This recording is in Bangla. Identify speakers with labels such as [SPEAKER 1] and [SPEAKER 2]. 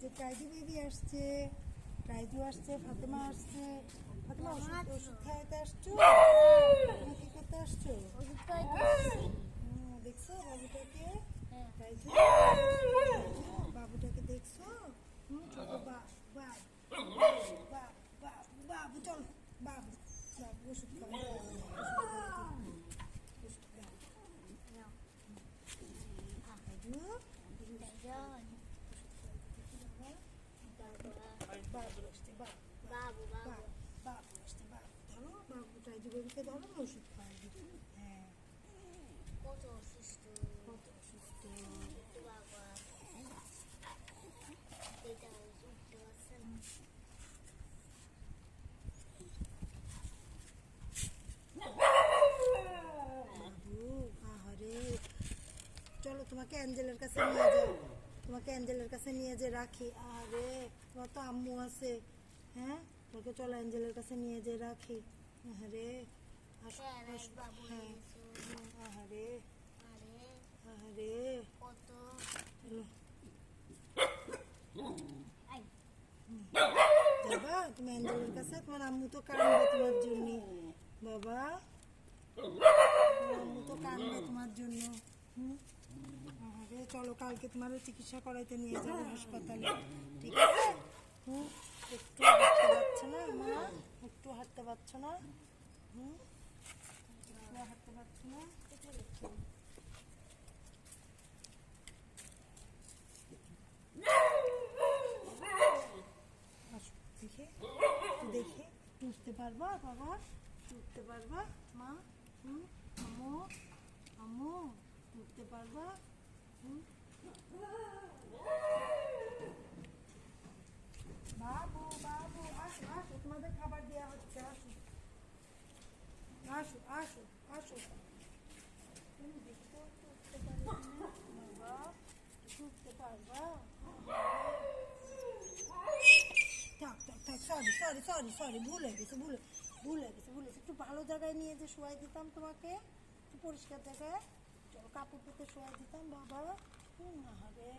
[SPEAKER 1] যে ট্রাইডু বেবি আসছে, ট্রাইডু আসছে, ফাতেমা আসছে। ফাতেমা ওষুধ খাওয়াতে আসছো? তুমি কি করতে আসছো? দেখছো বাবুটাকে? ট্রাইডু বাবুটাকে দেখছো? ছোট বাবু চলো, বাবু বাবু ওষুধ খাওয়াতে ওষুধ বাবু আসছে, বাবু আসছে, বাবু ধরো, বাবু ট্রাইডু বেবিকে ধরো, ওষুধ খাওয়াই দিই। হ্যাঁ,
[SPEAKER 2] কত অসুস্থ,
[SPEAKER 1] কত অসুস্থ।
[SPEAKER 2] বাবা এটা উঠতে পারছে না।
[SPEAKER 1] বাবু আহারে, চলো তোমাকে অ্যাঞ্জেলের কাছে নিয়ে যাও, তোমাকে অ্যাঞ্জেলের কাছে নিয়ে যে রাখি। আরে তোমার তো আম্মু আছে, হ্যাঁ তোমাকে চলো অ্যাঞ্জেলের কাছে নিয়ে যে রাখি। আহারে
[SPEAKER 2] বাবু
[SPEAKER 1] হ্যাঁ, আহারে
[SPEAKER 2] আরে
[SPEAKER 1] আহারে,
[SPEAKER 2] কত
[SPEAKER 1] চলো বাবা, তুমি অ্যাঞ্জেলের কাছে, তোমার আম্মু তো কাঁদবে তোমার জন্য। বাবা, তোমার আম্মু তো কাঁদবে তোমার জন্য। আরে চলো, কালকে তোমার চিকিৎসা করাইতে নিয়ে যাবো হাসপাতালে, ঠিক আছে? একটু হাঁটতে পারছো না মা? একটু হাঁটতে পারছো না? একটু হাঁটতে পারছো না? আসো, দেখে দেখে উঠতে পারবা বাবা? উঠতে পারবা মা? আম্মু আম্মু উঠতে পারবা? বাবু বাবু আসো আসো, তোমাদের খাবার দেওয়া হচ্ছে, আসো আসো আসো আসো। তুমি দেখতে উঠতে পারবে না বাবা? উঠতে পারবা? থাক থাক থাক, সরি সরি সরি সরি, ভুলে গেছে ভুলে গেছে। একটু ভালো জায়গায় নিয়ে যে শোয়াই দিতাম তোমাকে, একটু পরিষ্কার জায়গায়, চলো কাপড় পেতে শোয়াই দিতাম বাবা। আরে